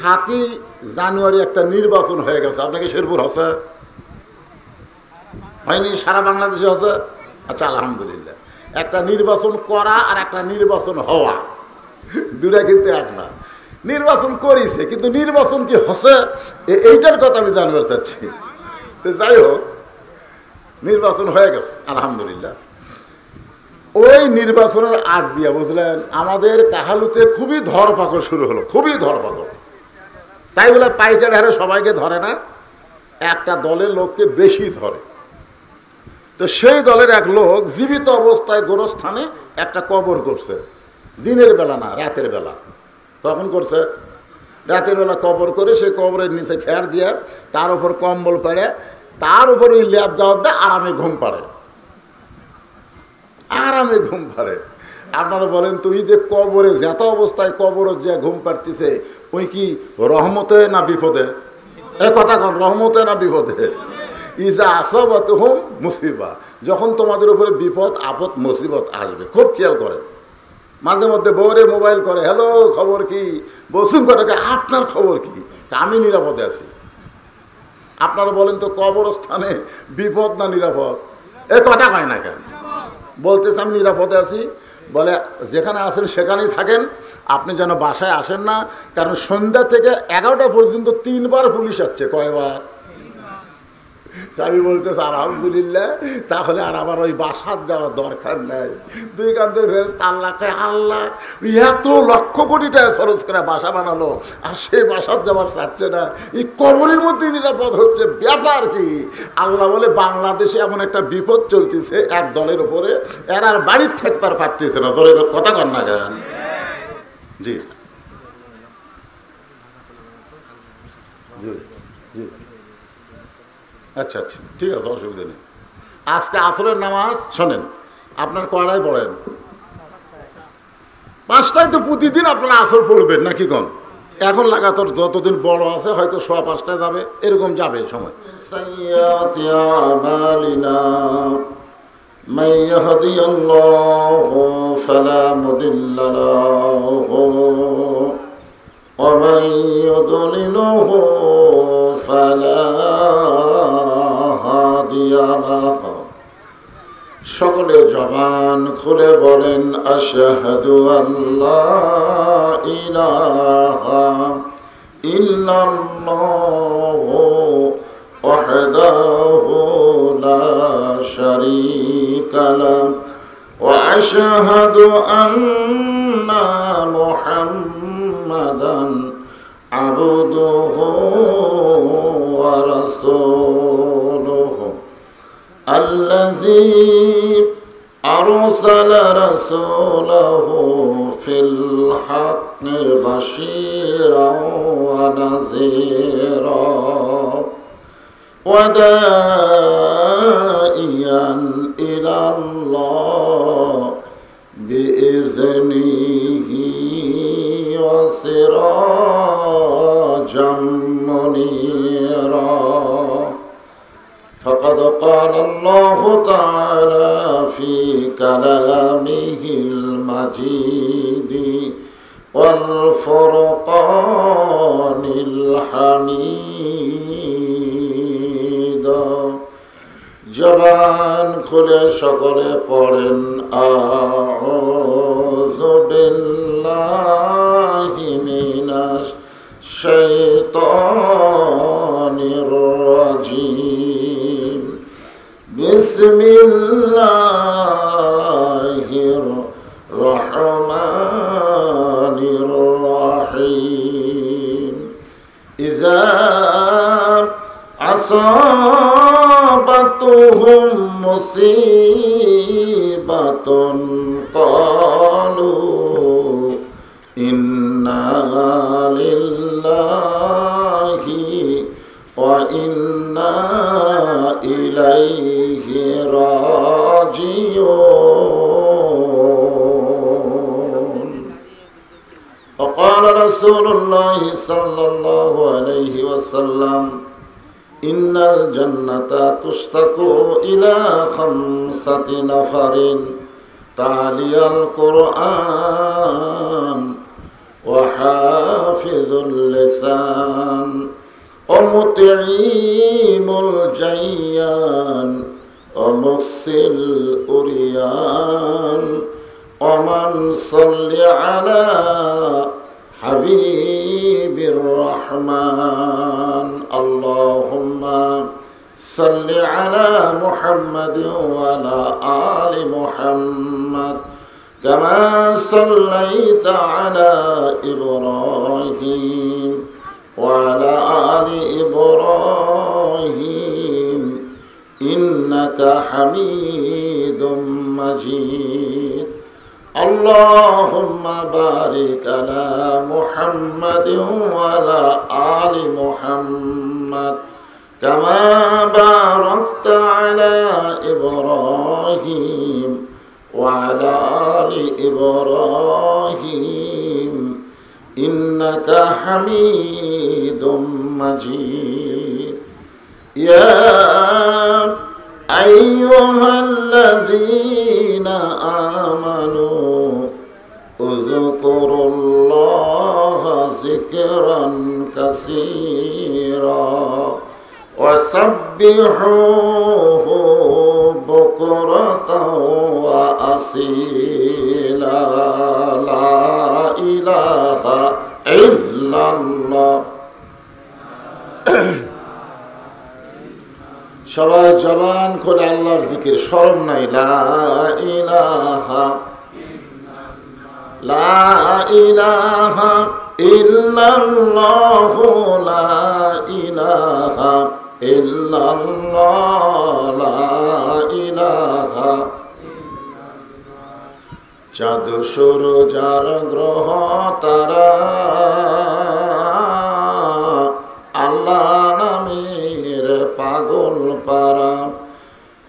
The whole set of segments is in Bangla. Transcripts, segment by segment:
7ই জানুয়ারি একটা নির্বাচন হয়ে গেছে, আপনাকে শেরপুর হচ্ছে হয়নি, সারা বাংলাদেশে হচ্ছে। আচ্ছা আলহামদুলিল্লাহ। একটা নির্বাচন করা আর একটা নির্বাচন হওয়া দুটা কিন্তু এক না। নির্বাচন করেছে কিন্তু নির্বাচন কি হচ্ছে এইটার কথা আমি জানবার চাচ্ছি। তো যাই হোক, নির্বাচন হয়ে গেছে আলহামদুলিল্লাহ। ওই নির্বাচনের আগ দিয়া বুঝলেন আমাদের কাহালুতে খুবই ধরপাকড় শুরু হলো, খুবই ধরপাকড়। তাই বলে পাইকারি হারে সবাইকে ধরে না, একটা দলের লোককে বেশি ধরে। তো সেই দলের এক লোক জীবিত অবস্থায় গোরস্থানে একটা কবর করছে, দিনের বেলা না রাতের বেলা। তখন করছে রাতের বেলা কবর করে সেই কবরের নিচে খেয়ার দিয়ে তার উপর কম্বল পেড়ে তার উপর ওই ল্যাব দেওয়া দিয়ে আরামে ঘুম পাড়ে, আরামে ঘুম পাড়ে। আপনারা বলেন তুই যে কবরে যেত অবস্থায় কবরের যে ঘুম পাড়তেছে ওই কি রহমতে না বিপদে? এ কথা কন, রহমতে না বিপদে? ইজা আসবাত হুম মুসিবা, যখন তোমাদের উপরে বিপদ আপদ মুসিবত আসবে খুব খেয়াল করে। মাঝে মধ্যে বউরে মোবাইল করে, হ্যালো খবর কি? বসুন কটাকে, আপনার খবর কি? আমি নিরাপদে আছি। আপনারা বলেন তো কবরস্থানে বিপদ না নিরাপদ? এ কথা কয় না কেন? বলতেছে আমি নিরাপদে আছি। বলে যেখানে আছেন সেখানেই থাকেন, আপনি যেন বাসায় আসেন না, কারণ সন্ধ্যা থেকে 11টা পর্যন্ত 3 বার পুলিশ আসছে। কয়বার? আমি বলতেছি আলহামদুলিল্লাহ, তাহলে আর আমার ওই বাসার যাওয়ার দরকার নাই। 2 কান্তে ফেরেশতা আল্লাহ কয়, আল্লাহ এত লক্ষ কোটি টাকা খরচ করে বাসা বানালো আর সেই বাসার যাওয়ার চাচ্ছে না, এই কবরের মধ্যে নিরাপদ হচ্ছে, ব্যাপার কি? আল্লাহ বলে বাংলাদেশে এমন একটা বিপদ চলতেছে এক দলের উপরে, এর আর বাড়ির থাকবার পারতেছে না। তোর কথা কর না কেন? জি জি জি, আচ্ছা আচ্ছা ঠিক আছে, অসুবিধা নেই। আজকে আসরের নামাজ শোনেন, আপনার কয়টায় পড়েন? 5টায়। তো প্রতিদিন আপনারা আসর পড়বেন নাকি কোন? এখন লাগাতার যতদিন বড় আছে হয়তো 5:15 যাবে, এরকম যাবে সময়। من يهدي الله فلا مضل له ومن يضلله فلا هادي له। সকলে জবান খুলে বলেন আশহাদু আল্লা ইলাহা ইল্লাল্লাহু ওয়াহদাহু লা শারীকা লাহু ওয়া আশহাদু আন্না মুহাম্মাদান আবদুহু ওয়া রাসূলুহু الذي أرسل رسوله في الحق بشيرا ونذيرا وداعيا إلى الله بإذنه وسراجا منيرا। فقد قال الله تعالى في كلامه المجيد والفرقان الحميد। জবান খুলে সকলে পড়েন আউযু বিল্লাহি মিনাশ শাইতানির রাজীম। বিসমিল্লাহির রহমানির রহিম। ইযা আসাবাতুহুম মুসিবাতুন ক্বালু ইন্না লিল্লাহি ওয়া ইন্না ইলাইহি রাজিউন। وقال رسول الله صلى الله عليه وسلم إن الجنة تشتاق إلى 5 نفر تعالي القرآن وحافظ اللسان ومطعم الجيان ومخزي الأريان ومن صل على حبيب الرحمن اللهم صل على محمد وعلى آل محمد كما صليت على إبراهيم وعلى آل إبراهيم إنك حميد مجيد اللهم بارك على محمد وعلى آل محمد كما باركت على إبراهيم وعلى آل إبراهيم إنك حميد مجيد يا أيها الذين آمنوا اذكروا الله ذكرا كثيرا وسبحوه بكرة وأصيلا لا إله إلا الله সবাই জবান খুলে আল্লাহর জিকির শরম নাই লা ইলাহা ইল্লাল্লাহু লা ইলাহা ইল্লাল্লাহ লা ইলাহা চাঁদ সূরজ আর গ্রহ তারা আল্লাহ নামের পাগল পারা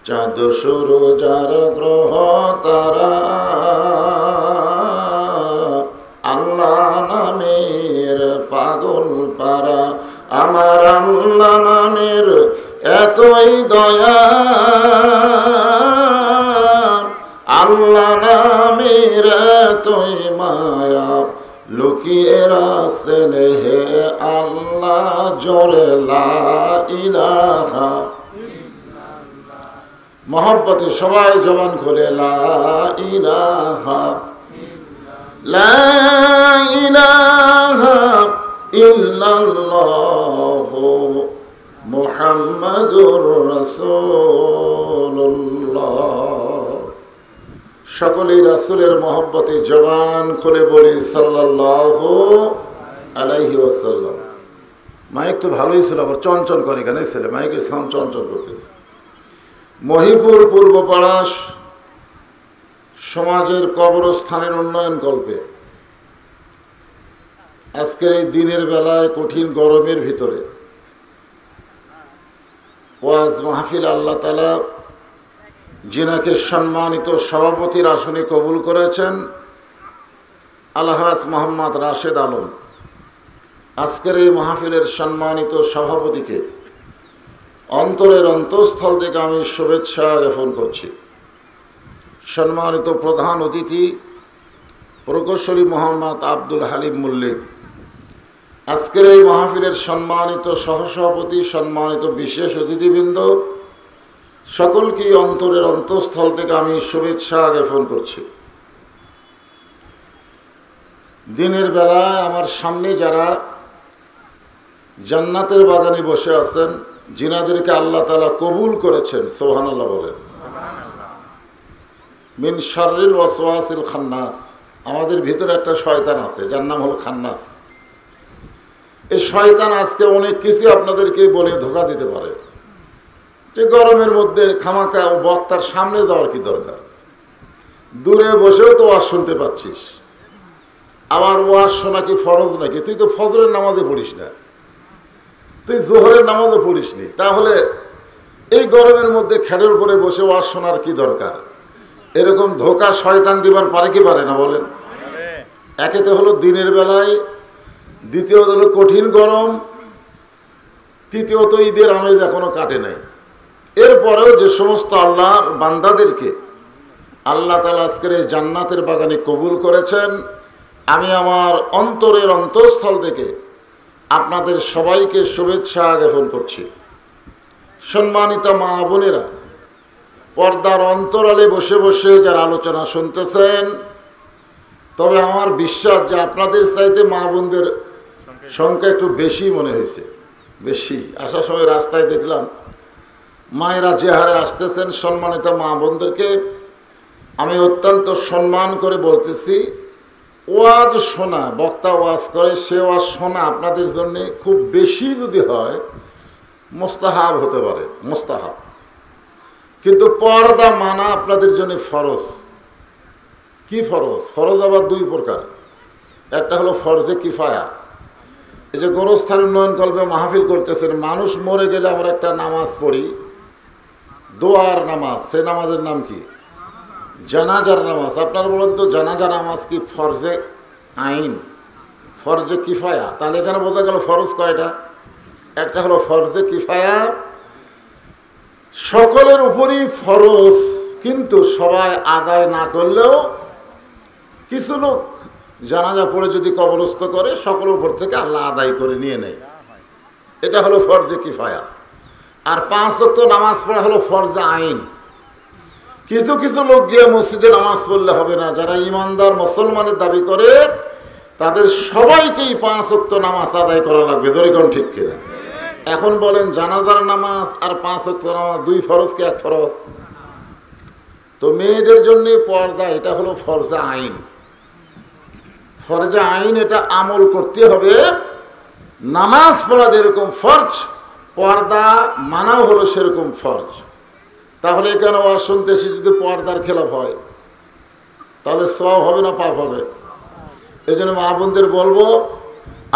চাঁদ সূরজ আর গ্রহ তারা আল্লাহ নামের পাগল পারা আমার আল্লাহ নামের এতই দয়া আল্লাহ নামের এতই মায়া লুকিয়ে রাখছেন হে আল্লাহ জোরে লা ইলাহা মহব্বতে সবাই জবান খুলে লা ইলাহা লা ইলাহা ইল্লাল্লাহু মুহাম্মাদুর রাসূলুল্লাহ সকলেই রাসূলের মহব্বতে জবান খুলে বলি সাল্লাল্লাহু আলাইহি ওয়াসাল্লাম। মাইক তো ভালোই ছিল, আবার চঞ্চল করে কেন ছেলে মাইকের সাউন্ড চঞ্চল করতেছে। মহিপুর পূর্বপাড়া সমাজের কবরস্থানের উন্নয়ন কল্পে আজকের এই দিনের বেলায় কঠিন গরমের ভিতরে ওয়াজ মাহফিল আল্লাহ তাআলা যিনাকে সম্মানিত সভাপতির আসনে কবুল করেছেন আলহাজ মোহাম্মদ রাশেদ আলম, আজকের এই মাহফিলের সম্মানিত সভাপতিকে অন্তরের অন্তঃস্থল থেকে আমি শুভেচ্ছা জ্ঞাপন করছি। সম্মানিত প্রধান অতিথি প্রকৌশলী মোহাম্মদ আব্দুল হালিম মল্লিক, আজকের এই মাহফিলের সম্মানিত সহসভাপতি, সম্মানিত বিশেষ অতিথিবৃন্দ, সকলকে অন্তরের অন্তঃস্থল থেকে আমি শুভেচ্ছা জ্ঞাপন করছি। দিনের বেলায় আমার সামনে যারা জান্নাতের বাগানে বসে আছেন, যিনাদেরকে আল্লাহ তাআলা কবুল করেছেন, সুবহানাল্লাহ বলেন। মিন শাররিল ওয়াসওয়াসিল খান্নাস, আমাদের ভিতরে একটা শয়তান আছে যার নাম হল খান্নাস। এই শয়তান আজকে অনেক কিছু আপনাদেরকে বলে ধোঁকা দিতে পারে যে গরমের মধ্যে খামাকা বক্তার সামনে যাওয়ার কি দরকার, দূরে বসেও তো ওয়াজ শুনতে পাচ্ছিস, আবার ওয়াজ শোনা কি ফরজ নাকি? তুই তো ফজরের নামাজে পড়িস না, তুই জোহরের নামাজও পড়িস নি, তাহলে এই গরমের মধ্যে খেড়ের উপরে বসে ওয়াজ শোনার কি দরকার? এরকম ধোঁকা শয়তান দিবার পারে কি পারে না বলেন? একেতে হলো দিনের বেলায়, দ্বিতীয়ত হলো কঠিন গরম, তৃতীয়ত ঈদের আমেজ এখনো কাটে নাই। এরপরেও যে সমস্ত আল্লাহর বান্দাদেরকে আল্লাহ তাআলা আজকের এই জান্নাতের বাগানে কবুল করেছেন, আমি আমার অন্তরের অন্তঃস্থল থেকে আপনাদের সবাইকে শুভেচ্ছা জ্ঞাপন করছি। সম্মানিত মা বোনেরা, পর্দার অন্তরালে বসে বসে যারা আলোচনা শুনতেছেন, তবে আমার বিশ্বাস যে আপনাদের চাইতে মা বোনদের সংখ্যা একটু বেশি মনে হয়েছে। বেশি আসার সময় রাস্তায় দেখলাম মায়েরা যে হারে আসতেছেন। সম্মানিত মা বোনদেরকে আমি অত্যন্ত সম্মান করে বলতেছি, ওয়াজ শোনা, বক্তা ওয়াজ করে সে ওয়াজ শোনা আপনাদের জন্য খুব বেশি যদি হয় মোস্তাহাব হতে পারে, মোস্তাহাব, কিন্তু পর্দা মানা আপনাদের জন্য ফরজ। কি ফরজ? ফরজ আবার দুই প্রকার। একটা হলো ফরজে কিফায়া। এই যে গোরস্থান উন্নয়ন কল্পে মাহফিল করতেছেন, মানুষ মরে গেলে আমরা একটা নামাজ পড়ি, দোয়ার নামাজ। সে নামাজের নাম কি? জানাজার নামাজ। আপনারা বলেন তো জানাজা নামাজ কি ফরজে আইন, ফরজে কিফায়া? তাহলে এখানে বোঝা গেল ফরজ কয়টা? একটা হলো ফরজে কিফায়া, সকলের উপরই ফরজ, কিন্তু সবাই আদায় না করলেও কিছু লোক জানাজা পড়ে যদি কবরস্থ করে সকলের উপর থেকে আল্লাহ আদায় করে নিয়ে নেয়। এটা হলো ফরজে কিফায়া। আর 5 ওয়াক্ত নামাজ পড়া হলো ফরজে আইন। কিছু কিছু লোক গিয়ে মসজিদে নামাজ পড়লে হবে না, যারা ইমানদার মুসলমানের দাবি করে তাদের সবাইকেই 5 ওয়াক্ত নামাজ আদায় করা লাগবে। জোরেগণ ঠিক কিনা? এখন বলেন জানাজার নামাজ আর 5 ওয়াক্ত নামাজ দুই ফরজ কি এক ফরজ? তো মেয়েদের জন্য পর্দা এটা হলো ফরজে আইন। ফরজে আইন এটা আমল করতে হবে। নামাজ পড়া যেরকম ফরজ, পর্দা মানাও হলো সেরকম ফরজ। তাহলে কেন ওয়াজ শুনতেছি যদি পর্দার খেলাফ হয় তাহলে সওয়াব হবে না পাপ হবে? এই জন্য মা বোনদের বলবো,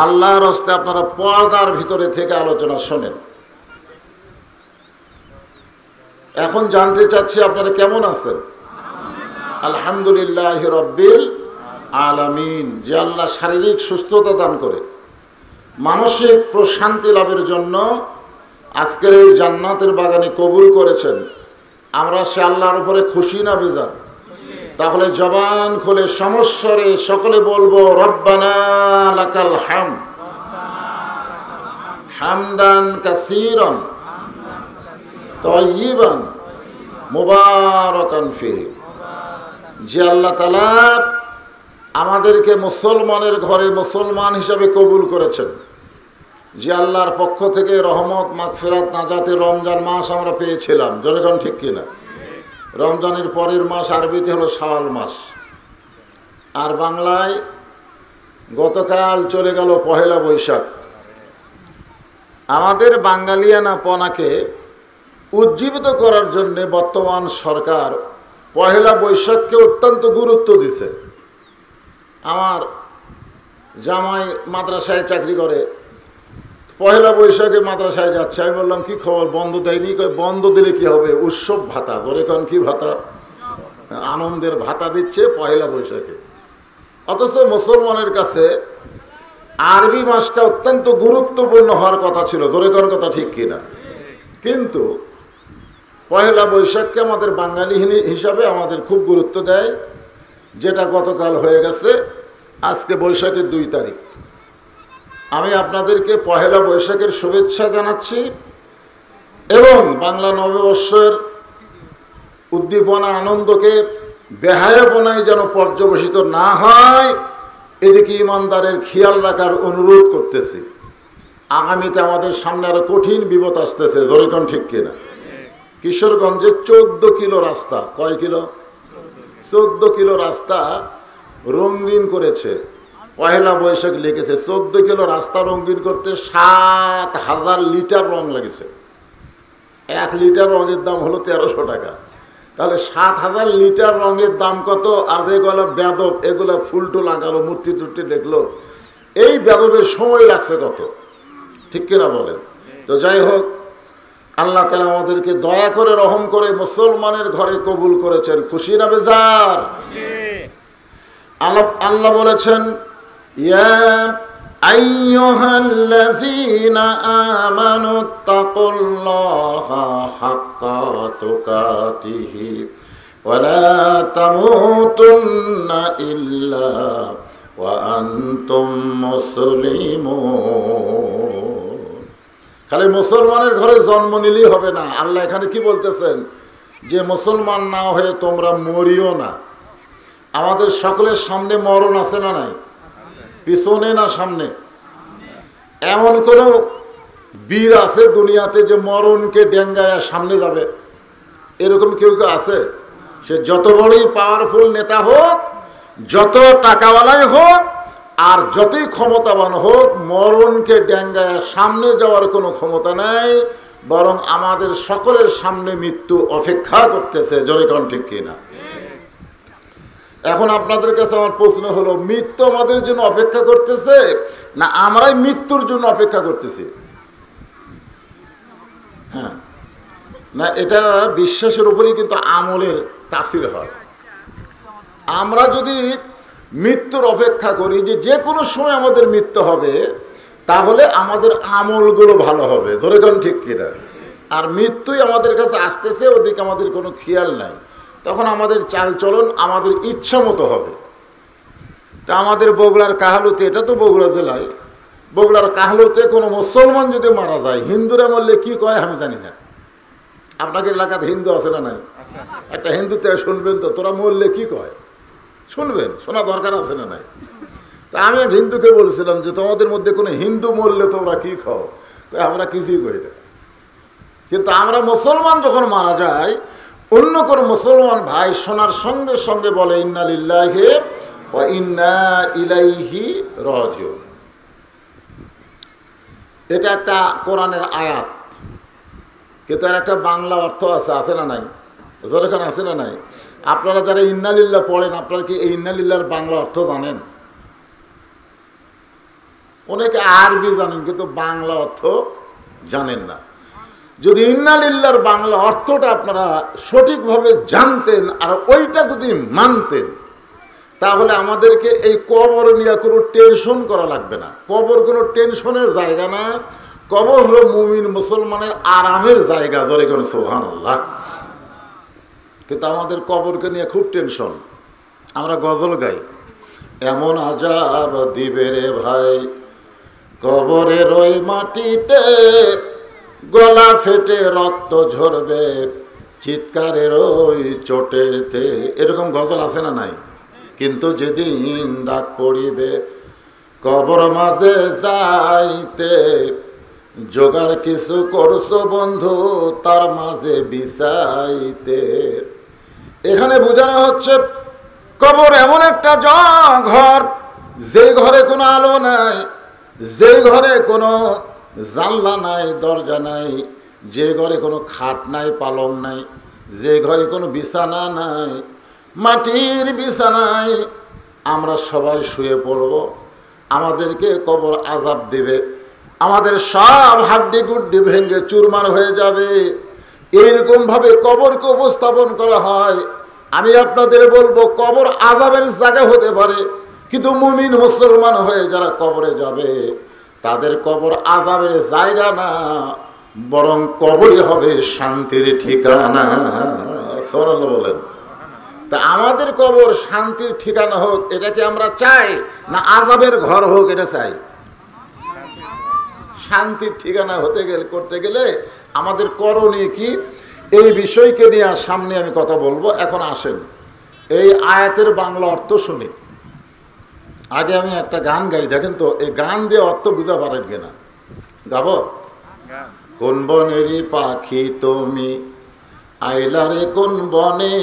আল্লাহর রাস্তে আপনারা পর্দার ভিতরে থেকে আলোচনা শোনেন। এখন জানতে চাচ্ছি আপনারা কেমন আছেন? আলহামদুলিল্লাহ রাব্বিল আলামিন। যে আল্লাহ শারীরিক সুস্থতা দান করে মানসিক প্রশান্তি লাভের জন্য আজকের এই জান্নাতের বাগানে কবুল করেছেন, আমরা সে আল্লাহর উপরে খুশি না বেজার? তাহলে জবান খুলে সমস্বরে সকলে বলবো রব্বানা লাকাল হামদ হামদান কাসীরান তাইয়িবান মুবারাকান ফীহি। যে আল্লাহ তাআলা আমাদেরকে মুসলমানের ঘরে মুসলমান হিসাবে কবুল করেছেন, যে আল্লাহর পক্ষ থেকে রহমত, মাগফিরাত, নাজাতের রমজান মাস আমরা পেয়েছিলাম। জনগণ ঠিক কিনা? রমজানের পরের মাস আরবিতে হলো শাওয়াল মাস, আর বাংলায় গতকাল চলে গেল পহেলা বৈশাখ। আমাদের বাঙালিয়ানাপনাকে উজ্জীবিত করার জন্যে বর্তমান সরকার পহেলা বৈশাখকে অত্যন্ত গুরুত্ব দিছে। আমার জামাই মাদ্রাসায় চাকরি করে, পহেলা বৈশাখে মাদ্রাসায় যাচ্ছে। আমি বললাম কি খবর, বন্ধ দেয়নি? বন্ধ দিলে কি হবে? উৎসব ভাতা। ধরে কোন কি ভাতা? আনন্দের ভাতা দিচ্ছে পহেলা বৈশাখে। অথচ মুসলমানের কাছে আরবি মাসটা অত্যন্ত গুরুত্বপূর্ণ হওয়ার কথা ছিল। ধরে কোন কথা ঠিক কিনা? কিন্তু পহেলা বৈশাখকে আমাদের বাঙালি হিসাবে আমাদের খুব গুরুত্ব দেয়, যেটা গতকাল হয়ে গেছে। আজকে বৈশাখের 2 তারিখ। আমি আপনাদেরকে পহেলা বৈশাখের শুভেচ্ছা জানাচ্ছি এবং বাংলা নববর্ষের উদ্দীপনা আনন্দকে বেহায়াপনায় যেন পর্যবসিত না হয়, এদিকে ইমানদারের খেয়াল রাখার অনুরোধ করতেছি। আগামীতে আমাদের সামনে আরো কঠিন বিপদ আসতেছে। জরিকন ঠিক কিনা? কিশোরগঞ্জে 14 কিলো রাস্তা, কয় কিলো? 14 কিলো রাস্তা রঙিন করেছে। পহেলা বৈশাখ লিখেছে 14 কিলো রাস্তা রঙিন করতে 7,000 লিটার রং লেগেছে। 1 লিটার রঙের দাম হলো 1300 টাকা। তাহলে 7,000 লিটার রঙের দাম কত? আর যেগুলো বেদব, এগুলো ফুলটু লাগালো, মূর্তি টুর্তি দেখলো, এই বেদবের সময় লাগছে কত? ঠিক কিনা বলেন? তো যাই হোক, আল্লাহ তাআলা আমাদেরকে দয়া করে রহম করে মুসলমানের ঘরে কবুল করেছেন। খুশি না বেজার? আল্লাহ বলেছেন, ইয়া আইয়ুহাল্লাযীনা আমানুত্তাকুল্লাহা হাক্কা তুকাতিহি ওয়া লা তামুতুন্না ইল্লা ওয়া আনতুম মুসলিমুন। খালি মুসলমানের ঘরে জন্ম নিলেই হবে না। আল্লাহ এখানে কি বলতেছেন, যে মুসলমান না হয়ে তোমরা মরিও না। আমাদের সকলের সামনে মরণ আছে না নাই? পিছনে না সামনে? এমন কোন বীর আছে দুনিয়াতে যে মরণকে ডেঙ্গায় সামনে যাবে? এরকম কেউ কেউ আছে? সে যত বড়ই পাওয়ারফুল নেতা হোক, যত টাকাওয়ালাই হোক, আর যতই ক্ষমতাবান হোক, মরণকে ডেঙ্গায় সামনে যাওয়ার কোনো ক্ষমতা নাই। বরং আমাদের সকলের সামনে মৃত্যু অপেক্ষা করতেছে। জোরে কোন ঠিক কিনা? এখন আপনাদের কাছে আমার প্রশ্ন হলো, মৃত্যু আমাদের জন্য অপেক্ষা করতেছে না আমরাই মৃত্যুর জন্য অপেক্ষা করতেছি? হ্যাঁ না, এটা বিশ্বাসের উপরেই কিন্তু আমলের তাসির হয়। আমরা যদি মৃত্যুর অপেক্ষা করি যে যে কোনো সময় আমাদের মৃত্যু হবে, তাহলে আমাদের আমলগুলো ভালো হবে। ধরে কোন ঠিক কিনা? আর মৃত্যুই আমাদের কাছে আসতেছে, ওদিকে আমাদের কোনো খেয়াল নাই, তখন আমাদের চালচলন আমাদের ইচ্ছা মতো হবে। তা আমাদের বগুড়ার কাহালুতে, এটা তো বগুড়া জেলায়, বগুড়ার কাহালুতে কোনো মুসলমান যদি মারা যায়, হিন্দুরা মরলে কি কয় আমি জানি না। আপনাদের এলাকাতে হিন্দু আছে না নাই? একটা হিন্দুতে শুনবেন তো, তোরা মরলে কি কয় শুনবেন, শোনা দরকার আছে না নাই? তা আমি হিন্দুকে বলছিলাম যে তোমাদের মধ্যে কোনো হিন্দু মরলে তোমরা কি খাও? আমরা কিছুই কই না। কিন্তু আমরা মুসলমান যখন মারা যায়, অন্য কোন মুসলমান ভাই শোনার সঙ্গে সঙ্গে বলে ইন্না লিল্লাহি ওয়া ইন্না ইলাইহি রাজিউন। এটা একটা কোরআনের আয়াত, কিন্তু এর একটা বাংলা অর্থ আছে, আছে না নাই? যেখানে আছে না নাই? আপনারা যারা ইন্না লিল্লাহ পড়েন, আপনারা কি এই ইন্না লিল্লাহর বাংলা অর্থ জানেন? অনেকে আরবি জানেন, কিন্তু বাংলা অর্থ জানেন না। যদি ইন্না লিল্লাহর বাংলা অর্থটা আপনারা সঠিকভাবে জানতেন আর ওইটা যদি মানতেন, তাহলে আমাদেরকে এই কবর নিয়ে কোনো টেনশন করা লাগবে না। কবর কোনো টেনশনের জায়গা না, কবর হলো মুমিন মুসলমানের আরামের জায়গা। ধরে কোন সুবহানাল্লাহ। কিন্তু আমাদের কবরকে নিয়ে খুব টেনশন। আমরা গজল গাই, এমন আযাব দিবে রে ভাই কবরের ওই মাটিতে, গলা ফেটে রক্ত ঝরবে চিৎকারের ওই চোটেতে। এরকম গজল আছে না নাই? কিন্তু যেদিন ডাক পড়িবে কবর মাঝে যাইতে, জোগাড় কিছু করছো বন্ধু তার মাঝে বিছাইতে। এখানে বোঝানো হচ্ছে কবর এমন একটা ঘর, যে ঘরে কোনো আলো নাই, যে ঘরে কোনো জানলা নাই, দরজা নাই, যে ঘরে কোনো খাট নাই, পালং নাই, যে ঘরে কোনো বিছানা নাই, মাটির বিছানায় আমরা সবাই শুয়ে পড়ব। আমাদেরকে কবর আযাব দিবে, আমাদের সব হাড্ডি গুড্ডি ভেঙে চুরমার হয়ে যাবে। এইরকম ভাবে কবরকে উপস্থাপন করা হয়। আমি আপনাদের বলবো, কবর আযাবের জায়গা হতে পারে, কিন্তু মুমিন মুসলমান হয়ে যারা কবরে যাবে, তাদের কবর আযাবের জায়গা না, বরং কবরই হবে শান্তির ঠিকানা। সুবহানাল্লাহ বলেন। তা আমাদের কবর শান্তির ঠিকানা হোক, এটা কি আমরা চাই? না আযাবের ঘর হোক, এটা চাই? শান্তির ঠিকানা করতে গেলে আমাদের করণীয় কি, এই বিষয়কে নিয়ে সামনে আমি কথা বলবো। এখন আসেন এই আয়াতের বাংলা অর্থ শুনি। আগে আমি একটা গান গাই, দেখেন তো এই গান দিয়ে অর্থ বুঝা পারেন কিনা। গাবো? কোন বনেরই পাখি তুমি আইলারে কোন বনে,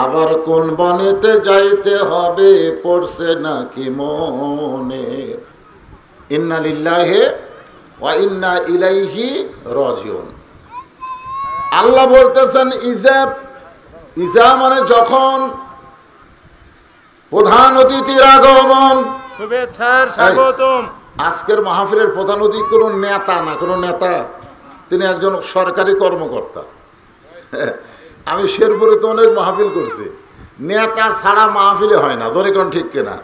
আবার কোন বনেতে যাইতে হবে পড়ছে নাকি মনে। ইন্না লিল্লাহি ওয়া ইন্না ইলাইহি রাজিউন। আল্লাহ বলতেছেন ইজা মানে যখন, প্রধান অতিথির আগমন, শুভেচ্ছার স্বাগতম। আজকের মাহফিলের প্রধান অতিথি কোনো নেতা না, কোনো নেতা, তিনি একজন সরকারি কর্মকর্তা। আমি শেরপুরে তো অনেক মাহফিল করছি, নেতা ছাড়া মাহফিলে হয় না। ধরে কোন ঠিক কিনা?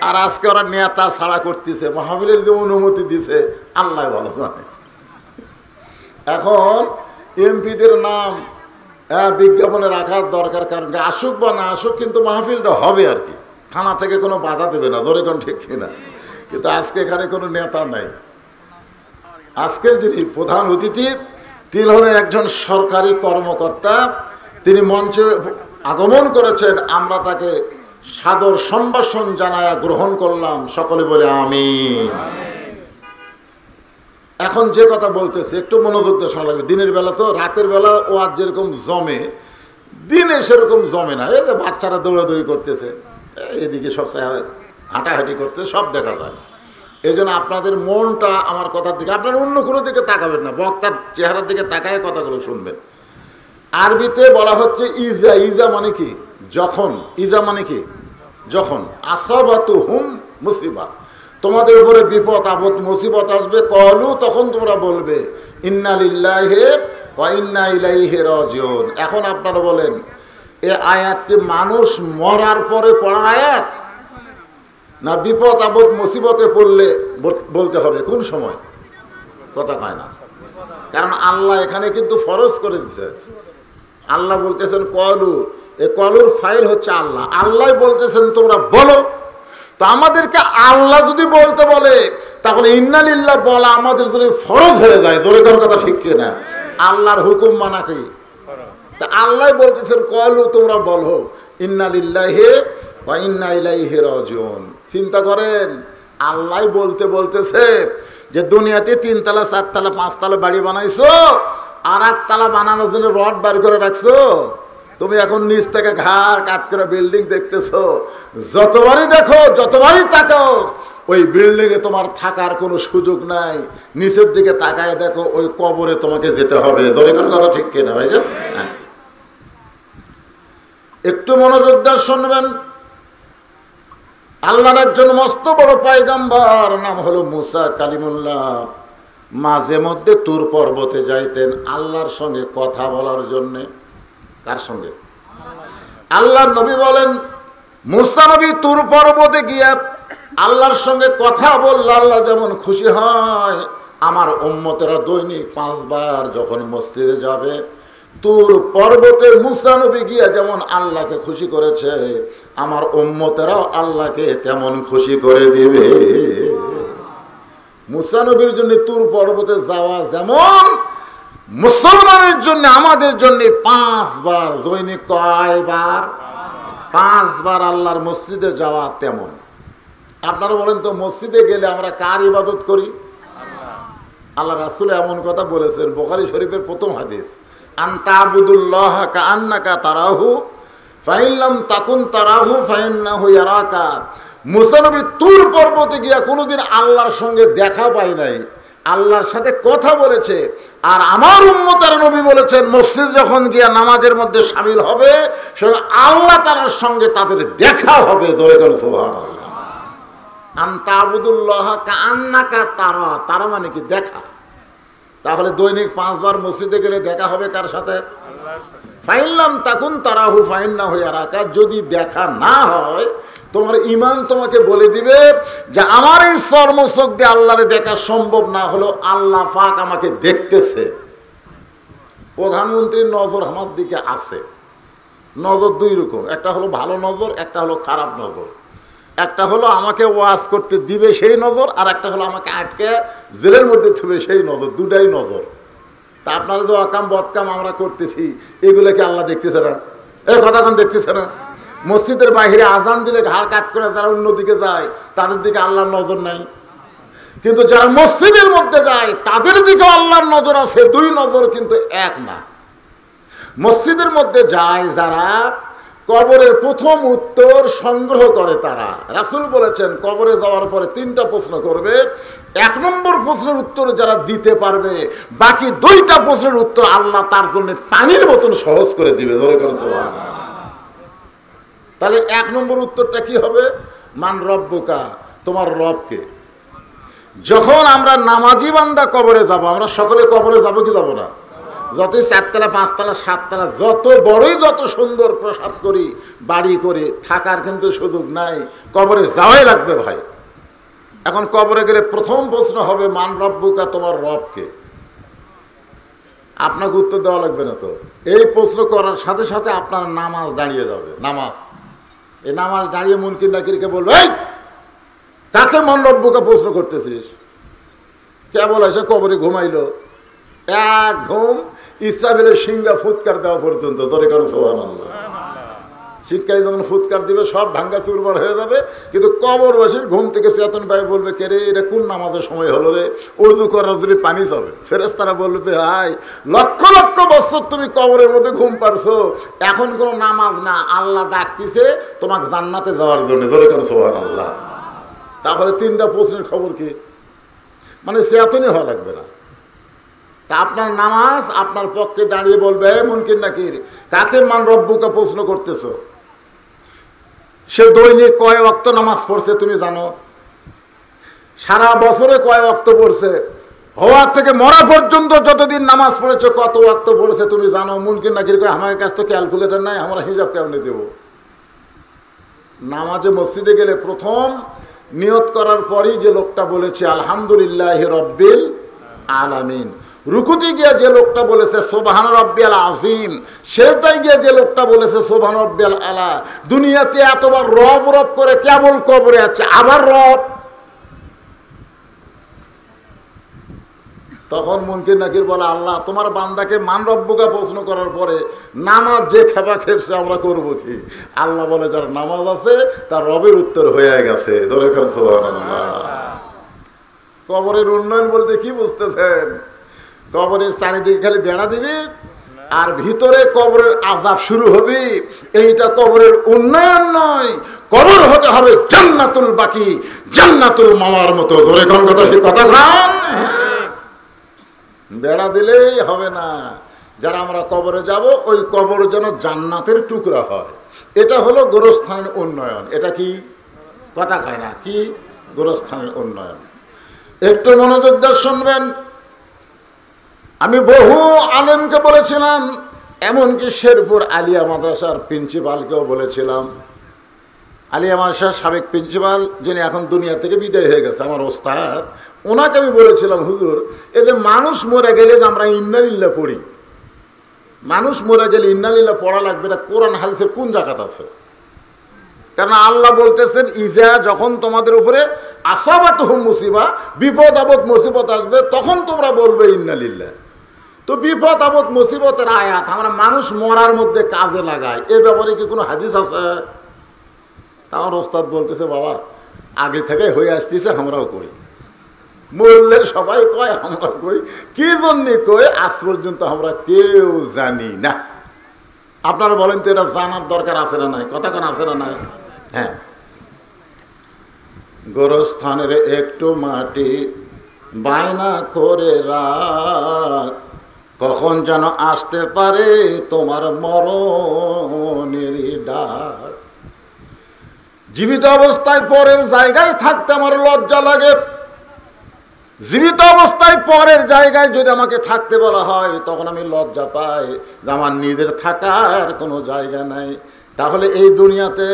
আর আজকে ওরা নেতা ছাড়া করতেছে, মাহফিলের যে অনুমতি দিছে আল্লাহ ভালো জানে। এখন এমপিদের নাম বিজ্ঞাপনে রাখার দরকার, কারণ আসুক বা না আসুক, কিন্তু মাহফিলটা হবে আর কি। থানা থেকে কোনো বাধা দেবে না, ধরে কোন ঠিক কিনা। কিন্তু আজকে এখানে কোনো নেতা নাই। আজকের যিনি প্রধান অতিথি তিনি হলেন একজন সরকারি কর্মকর্তা। তিনি মঞ্চে আগমন করেছেন, আমরা তাকে সাদর সম্ভাষণ জানায়া গ্রহণ করলাম। সকলে বলে আমিন। এখন যে কথা বলতেছে একটু মনোযোগ দিয়ে শোনা লাগবে। দিনের বেলা তো, রাতের বেলা ওয়াজ যেরকম জমে, দিনে সেরকম জমে না। এতে বাচ্চারা দৌড়াদৌড়ি করতেছে, এদিকে সব হাঁটাহাঁটি করতে সব দেখা যায়। এই জন্য আপনাদের মনটা আমার কথার দিকে, আপনারা অন্য কোনো দিকে তাকাবেন না, বক্তার চেহারার দিকে তাকায় কথাগুলো শুনবেন। আরবিতে বলা হচ্ছে ইজা। ইজা মানে কি? যখন। ইজা মানে কি? যখন। আসাবাতু হুম মুসিবা, তোমাদের উপরে বিপদ আপদ মুসিবত আসবে, কলু, তখন তোমরা বলবে ইন্না লিল্লাহি ওয়া ইন্না ইলাইহি রাজিউন। এখন আপনারা বলেন, এ আয়াত কি মানুষ মরার পরে পড়ার আয়াত, না বিপদ আপদ মুসিবতে পড়লে বলতে হবে? কোন সময়? কথা কয় না। কারণ আল্লাহ এখানে কিন্তু ফরজ করে দিচ্ছে। আল্লাহ বলতেছেন কলু, এ কলুর ফাইল হচ্ছে আল্লাহ। আল্লাহ বলতেছেন তোমরা বলো। তো আমাদেরকে আল্লাহ যদি বলতে বলে, তাহলে ইন্না লিল্লাহ বলা আমাদের জন্য ফরজ হয়ে যায়। জোরে কোন কথা ঠিক কিনা? আল্লাহর হুকুম মানা কি? তা আল্লাহ বলতেছেন কলু, তোমরা বলো ইন্না লিল্লাহি ওয়া ইন্না ইলাইহি রাজিউন। চিন্তা করেন, আল্লাহ বলতেছে যে দুনিয়াতে 3 তলা 4 তলা 5 তলা বাড়ি বানাইছো, আর 1 তলা বানানোর জন্য রড বার করে রাখছো। তুমি এখন নিচ থেকে ঘাড় কাট করে বিল্ডিং দেখতেছো। যতবারই দেখো, যতবারই তাকাও, ওই বিল্ডিং এ তোমার থাকার কোনো সুযোগ নাই। নিচের দিকে তাকায় দেখো, ওই কবরে তোমাকে যেতে হবে। ধরে কোন কথা ঠিক কিনা ভাইজান? হ্যাঁ, একটু মনোযোগ দিয়ে শুনবেন। আল্লাহর একজন মস্ত বড় পয়গম্বর, নাম হলো মুসা কালিমুল্লাহ, মাঝে মধ্যে তুর পর্বতে যাইতেন আল্লাহর সঙ্গে কথা বলার জন্যে। কার সঙ্গে? আল্লাহর নবী বলেন, মুসা নবী তুর পর্বতে গিয়ে আল্লাহর সঙ্গে কথা বললে আল্লাহ যেমন খুশি হয়, আমার উম্মতেরা দৈনিক 5 বার যখন মসজিদে যাবে, তুর পর্বতে মুসা নবী গিয়া যেমন আল্লাহকে খুশি করেছে, আমার উম্মতেরাও আল্লাহকে তেমন খুশি করে দিবে। মুসা নবীর জন্য তুর পর্বতে যাওয়া যেমন, মুসলমানের জন্য, আমাদের জন্য 5 বার, দৈনিক কয়বার? 5 বার আল্লাহর মসজিদে যাওয়া তেমন। আপনারা বলেন তো, মসজিদে গেলে আমরা কার ইবাদত করি? আল্লাহ রাসূল এমন কথা বলেছেন, বুখারী শরীফের প্রথম হাদিস, আনতাবুদুল্লাহ কাআন্নাকা তারাহু ফাইন লাম তাকুন তারাহু ফাইন্নাহু ইয়ারাকা। মুসা নবী তুর পর্বতে গিয়া কোনোদিন আল্লাহর সঙ্গে দেখা পায় নাই, আল্লাহর সাথে কথা বলেছে। আর আমার উম্মতের নবী বলেছেন, মসজিদ যখন গিয়া নামাজের মধ্যে শামিল হবে, সেখানে আল্লাহ তাআলার সঙ্গে তাদের দেখা হবে। জোরে বলেন সুবহানাল্লাহ। আনতাবুদুল্লাহ কাআন্নাকা তারা, তারা মানে কি? দেখা। তাহলে দৈনিক 5 বার মসজিদে গেলে দেখা হবে কার সাথে? ফাইন লাম তাকুন তারাহু ফাইন্নাহু ইয়ারাকা। যদি দেখা না হয়, তোমার ইমান তোমাকে বলে দিবে যে আমার এই চর্মচোখ দিয়ে আল্লাহরে দেখা সম্ভব না হলো, আল্লাহ পাক আমাকে দেখতেছে। প্রধানমন্ত্রীর নজর আমার দিকে আছে। নজর 2 রকম, একটা হলো ভালো নজর, একটা হলো খারাপ নজর। একটা হলো আমাকে ওয়াজ করতে দিবে সেই নজর, আর একটা হলো আমাকে আটকে জেলের মধ্যে থুবে সেই নজর। দুটাই নজর। তা আপনারা যে অকাম বদকাম আমরা করতেছি, এগুলোকে আল্লাহ দেখতেছে না? এই কথা কোন দেখতেছে না? মসজিদের বাইরে আজান দিলে ঘাড় কাট করে যারা অন্যদিকে যায়, তাদের দিকে আল্লাহর নজর নাই। কিন্তু যারা মসজিদের মধ্যে যায়, তাদের দিকে আল্লাহর নজর আছে। 2 নজর কিন্তু এক না। মসজিদের মধ্যে যায় যারা, কবরের প্রথম উত্তর সংগ্রহ করে তারা। রাসূল বলেছেন, কবরে যাওয়ার পরে 3টা প্রশ্ন করবে। 1 নম্বর প্রশ্নের উত্তর যারা দিতে পারবে, বাকি 2টা প্রশ্নের উত্তর আল্লাহ তার জন্য পানির মতন সহজ করে দিবে। ধরে করেছে। তাহলে 1 নম্বর উত্তরটা কি হবে? মান রব্বুকা, তোমার রবকে। যখন আমরা নামাজি বান্দা কবরে যাব, আমরা সকলে কবরে যাব কি যাব না? যতই 4 তলা 5 তলা 7 তলা, যত বড়ই যত সুন্দর প্রসাদ করি, বাড়ি করি, থাকার কিন্তু সুযোগ নাই। কবরে যাওয়াই লাগবে ভাই। এখন কবরে গেলে প্রথম প্রশ্ন হবে মান রব্বুকা, তোমার রবকে। আপনাকে উত্তর দেওয়া লাগবে না তো। এই প্রশ্ন করার সাথে সাথে আপনার নামাজ দাঁড়িয়ে যাবে। নামাজ এই নামাজ দাঁড়িয়ে মুনকির নাকিরকে বলবে, এই কাকে মন রব্বুকে প্রশ্ন করতেছিস? কেবল এসে কবরে ঘুমাইলো, এক ঘুম ইসরাফিলের সিংহা ফুৎকার দেওয়া পর্যন্ত। ধরে কারণ সুবহানাল্লাহ, শিক্ষায় যখন ফুৎকার দিবে সব ভাঙ্গা চুরমার হয়ে যাবে, কিন্তু কবরবাসীর ঘুম থেকে চেতন পাই বলবে, কে রে এটা কোন নামাজের সময় হলো রে, উজু করার যদি পানি যাবে। ফেরেশতারা বলবে, হাই লক্ষ লক্ষ বছর তুমি কবরের মধ্যে ঘুম পারছো, এখন কোনো নামাজ না, আল্লাহ ডাকতেছে তোমাকে জান্নাতে যাওয়ার জন্য। ধরে কারণ সুবহানাল্লাহ। তাহলে তিনটা প্রশ্নের খবর কি? মানে চেতনই হওয়া লাগবে না। তা আপনার নামাজ আপনার পক্ষে দাঁড়িয়ে বলবে, মুনকির নাকির কাকে মান রব্বুকে প্রশ্ন করতেছো? সে দৈনিক কয় ওয়াক্ত নামাজ পড়ছে তুমি জানো? সারা বছরে কয় ওয়াক্ত পড়ছে? হওয়ার থেকে মরা পর্যন্ত যতদিন নামাজ পড়েছে কত ওয়াক্ত পড়েছে তুমি জানো? মুনকির নাকির কয়, আমার কাছে তো ক্যালকুলেটর নাই, আমরা হিসাব কেমনে দেব? নামাজে মসজিদে গেলে প্রথম নিয়ত করার পরই যে লোকটা বলেছে আলহামদুলিল্লাহ রব্বিল আলামিন, রুকুতে গিয়ে যে লোকটা বলেছে সুবহান রাব্বিয়াল আযীম, সেজদায় গিয়ে যে লোকটা বলেছে সুবহান রাব্বিয়াল আলা, দুনিয়াতে এতবার রব রব করে কেবল কবরে আছে আবার রব। তখন মুনকির নাকির বলে, আল্লাহ তোমার বান্দাকে মান রব্বুকে প্রশ্ন করার পরে নামাজ যে খেপা খেপছে আমরা করবো কি? আল্লাহ বলে, যার নামাজ আছে তার রবের উত্তর হয়ে গেছে। ধরে করেন সুবহানাল্লাহ। কবরের উন্নয়ন বলতে কি বুঝতেছেন? কবরের চারিদিকে খালি বেড়া দিবি আর ভিতরে কবরের আযাব শুরু হবে, এইটা কবরের উন্নয়ন নয়। কবর হতে হবে জান্নাতুল বাকি, জান্নাতুল মাওয়ার মতো। ধরে কোন কথা, সেই কথা খান। বেড়া দিলেই হবে না। যারা আমরা কবরে যাব, ওই কবর যেন জান্নাতের টুকরা হয়। এটা হলো গোরস্থানের উন্নয়ন। এটা কি কথা খায় না? কি গোরস্থানের উন্নয়ন? একটু মনোযোগ দিয়ে শুনবেন। আমি বহু আলেমকে বলেছিলাম, এমনকি শেরপুর আলিয়া মাদ্রাসার প্রিন্সিপালকেও বলেছিলাম। আলিয়া মাদ্রাসার সাবেক প্রিন্সিপাল, যিনি এখন দুনিয়া থেকে বিদায় হয়ে গেছে, আমার ওস্তাদ, ওনাকে আমি বলেছিলাম, হুজুর এদের মানুষ মরে গেলে যে আমরা ইন্নালিল্লাহ পড়ি, মানুষ মরে গেলে ইন্নালিল্লাহ পড়া লাগবে, এটা কোরআন হাদিসের কোন জায়গাতে আছে? কারণ আল্লাহ বলতেছেন, ইজা যখন তোমাদের উপরে আসাবাতুহুম মুসিবা, বিপদ আপদ মুসিবত আসবে, তখন তোমরা বলবে ইন্নালিল্লাহ। তো বিপদ আপদ মুসিবতের আয়াত আমরা মানুষ মরার মধ্যে কাজে লাগাই, এ ব্যাপারে কি কোনো হাদিস আছে? আমার ওস্তাদ বলতেছে, বাবা আগে থেকে হয়ে আসতেছে, আমরাও কই, মরলে সবাই কয়, আমরা কই, কি জন্য কই আজ পর্যন্ত আমরা কেউ জানি না। আপনারা বলেন তো, এটা জানার দরকার আছে না নাই? কথা কেন আছে না নাই? হ্যাঁ, গোরস্থানের একটু মাটি বায়না করে রাখ, কখন যেন আসতে পারে তোমার মরণের ডাক। জীবিত অবস্থায় পরের জায়গায় থাকতে আমার লজ্জা লাগে। জীবিত অবস্থায় পরের জায়গায় যদি আমাকে থাকতে বলা হয়, তখন আমি লজ্জা পাই যে আমার নিজের থাকার কোনো জায়গা নাই। তাহলে এই দুনিয়াতে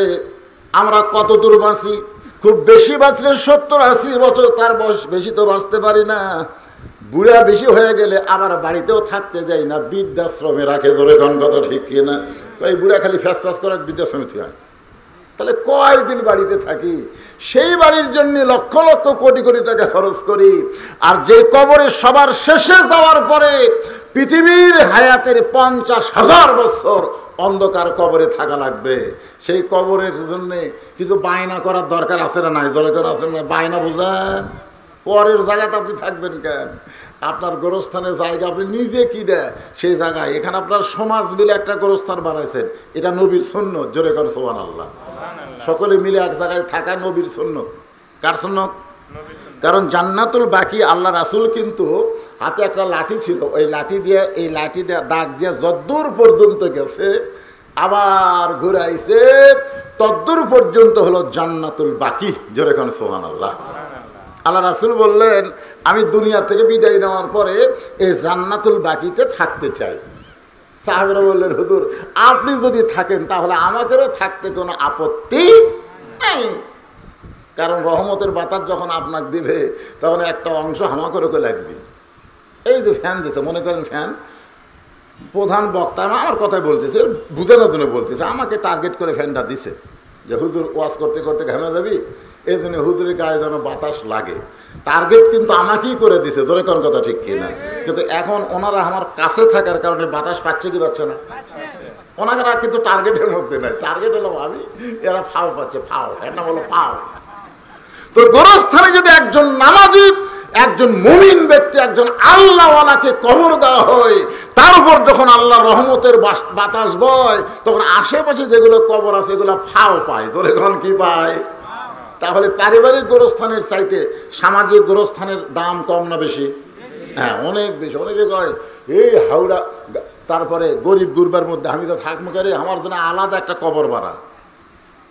আমরা কত দূর বাঁচি? খুব বেশি বাঁচলে 70-80 বছর, তার বয়স বেশি তো বাঁচতে পারি না। বুড়া বেশি হয়ে গেলে আবার বাড়িতেও থাকতে যাই না, বৃদ্ধাশ্রমে রাখে। ধরে কোন কথা ঠিক কিনা? এই বুড়া খালি ফ্যাস ফ্যাস করে বৃদ্ধাশ্রমে হয়, তাহলে কয়দিন বাড়িতে থাকি? সেই বাড়ির জন্য লক্ষ লক্ষ কোটি কোটি টাকা খরচ করি। আর যে কবরে সবার শেষে যাওয়ার পরে পৃথিবীর হায়াতের 50,000 বছর অন্ধকার কবরে থাকা লাগবে, সেই কবরের জন্য কিছু বায়না করার দরকার আছে না নাই? দরকার আছে না? বায়না বোঝেন, পরের জায়গাতে আপনি থাকবেন কেন? আপনার গোরস্থানের জায়গা আপনি নিজে কি দেয় সেই জায়গায়। এখানে আপনার সমাজ মিলে একটা গোরস্থান বানাইছেন, এটা নবীর সুন্নত। জোরে করে সুবহানাল্লাহ। সকলে মিলে এক জায়গায় থাকা নবীর সুন্নত। কার সুন্নত? কারণ জান্নাতুল বাকি আল্লাহ রাসূল কিন্তু হাতে একটা লাঠি ছিল, ওই লাঠি দিয়ে, এই লাঠি দিয়ে দাগ দিয়ে যদ্দূর পর্যন্ত গেছে, আবার ঘুরাইছে তদ্দূর পর্যন্ত হলো জান্নাতুল বাকি। জোরে করে সুবহানাল্লাহ। আল্লাহ রাসূল বললেন, আমি দুনিয়া থেকে বিদায় নেওয়ার পরে এই জান্নাতুল বাকিতে থাকতে চাই। সাহাবারা বললেন, হুজুর আপনি যদি থাকেন তাহলে আমাদেরও থাকতে কোনো আপত্তি নেই, কারণ রহমতের বাতাস যখন আপনাকে দিবে তখন একটা অংশ আমাদেরও লাগবে। এই যে ফ্যান দিতে, মনে করেন ফ্যান, প্রধান বক্তা আমার কথাই বলতেছে, বুঝানোর জন্য বলতেছে, আমাকে টার্গেট করে ফ্যানটা দিছে। যে হুজুর ওয়াজ করতে করতে ঘামে যাবি, এই জন্য হুজুরের গায়ে যেন বাতাস লাগে। টার্গেট কিন্তু আমাকেই করে দিছে, ধরে কোন কথা ঠিক কিনা? কিন্তু এখন ওনারা আমার কাছে থাকার কারণে বাতাস পাচ্ছে কি পাচ্ছে না? ওনারা কিন্তু টার্গেটের মধ্যে নাই, টার্গেট হলো আমি, এরা ফাও পাচ্ছে, ফাও, এর নাম হলো ফাও। তো গোরস্থানে যদি একজন নামাজি, একজন মুমিন ব্যক্তি, একজন আল্লাহওয়ালাকে কবর দেওয়া হয়, তার উপর যখন আল্লাহর রহমতের বাতাস বয়, তখন আশেপাশে যেগুলো কবর আছে এগুলো ফাও পায়, ধরে কোন কি পায়? তাহলে পারিবারিক গোরস্থানের চাইতে সামাজিক গোরস্থানের দাম কম না বেশি? হ্যাঁ, অনেক বেশি। অনেকে কয় এই হাওড়া, তারপরে গরিব গুরবার মধ্যে আমি তো থাকবো করে, আমার জন্য আলাদা একটা কবর ভাড়া।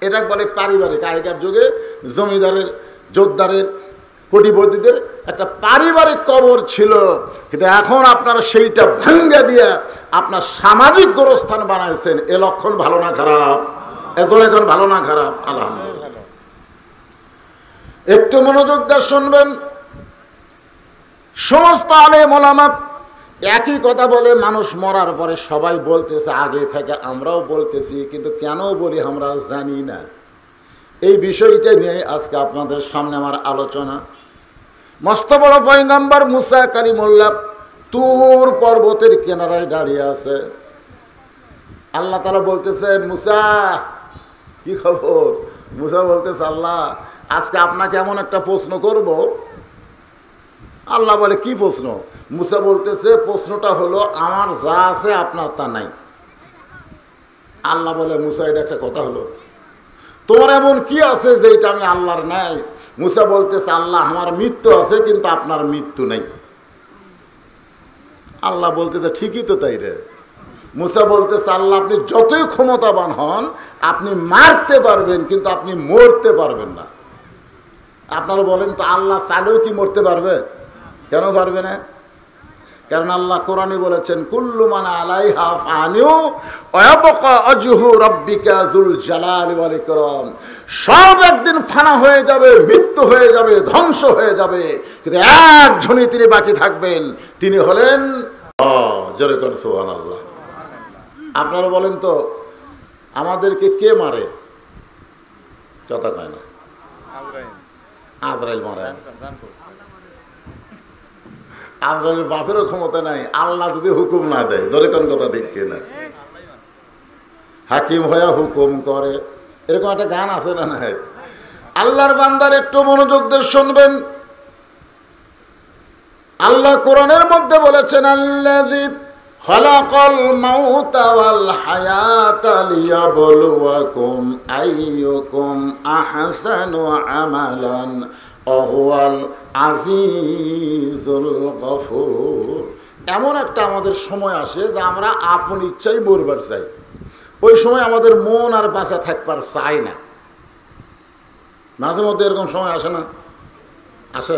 এটা বলে পারিবারিক। আগেকার যুগে জমিদারের, জোরদারের, কোটিপতিদের একটা পারিবারিক কবর ছিল, কিন্তু এখন আপনারা সেইটা ভাঙ্গা দিয়ে আপনার সামাজিক গোরস্থান বানাইছেন। এ লক্ষণ ভালো না খারাপ? এখন ভালো না খারাপ? আলহামদুলিল্লাহ। একটু মনোযোগ দিয়ে শুনবেন। সমস্ত আলেম ওলামা একই কথা বলে, মানুষ মরার পরে সবাই বলতেছে, আগে থেকে আমরাও বলতেছি, কিন্তু কেন বলি আমরা জানি না। এই বিষয়টা নিয়ে আজকে আপনাদের সামনে আমার আলোচনা। মস্ত বড় পয়গম্বর মুসা কালিমুল্লাহ তুর পর্বতের কিনারায় দাঁড়িয়ে আছে। আল্লাহ তাআলা বলতেছে, মুসা কি খবর? মুসা বলতেছে, আল্লাহ আজকে আপনাকে এমন একটা প্রশ্ন করব। আল্লাহ বলে, কি প্রশ্ন? মুসা বলতেছে, প্রশ্নটা হলো আমার যা আছে আপনার তা নাই। আল্লাহ বলে, মুসা এটা একটা কথা হলো? তোমার এমন কি আছে যেটা আমি আল্লাহর নাই? মুসা বলতেছে, আল্লাহ আমার মৃত্যু আছে কিন্তু আপনার মৃত্যু নেই। আল্লাহ বলতেছে, ঠিকই তো তাই রে। মুসা বলতেছে, আল্লাহ আপনি যতই ক্ষমতাবান হন, আপনি মারতে পারবেন কিন্তু আপনি মরতে পারবেন না। আপনারা বলেন তো, আল্লাহ চাইলেও কি মরতে পারবে? কেন পারবে না? কারণ আল্লাহ কোরআনে বলেছেন, কুল্লু মান আলাইহা ফানিউ ওয়া ইয়াবকা ওয়াজহু রাব্বিকা যুল জালালি ওয়াল ইকরাম। সব একদিন ফানা হয়ে যাবে, মৃত্যু হয়ে যাবে, ধ্বংস হয়ে যাবে, কিন্তু একজনই তিনি বাকি থাকবেন, তিনি হলেন জোরে কোন সুবহানাল্লাহ। আপনারা বলেন তো, আমাদেরকে কে মারে? কথা কয় না। আজরাইল মারে। আজরাইলের বাপেরও ক্ষমতা নাই, আল্লাহ যদি হুকুম না দেয়। জোরে কোন কথা ঠিক কিনা? হাকিম হয়ে হুকুম করে, এরকম একটা গান আছে না? নাই? আল্লাহর বান্দার একটু মনোযোগ দিয়ে শুনবেন। আল্লাহ কোরআনের মধ্যে বলেছেন, আল্লাযী খালাকাল মাউতা ওয়াল হায়াতা লিয়াবলুয়াকুম আইয়ুকুম আহসানু আমালান ওয়া হুয়াল আজিজুল গফুর। এমন একটা আমাদের সময় আসে যে আমরা আপন ইচ্ছাই মরবার চাই। ওই সময় আমাদের মন আর বাঁচা থাকবার চায় না। মাঝে মধ্যে এরকম সময় আসে না? আসে?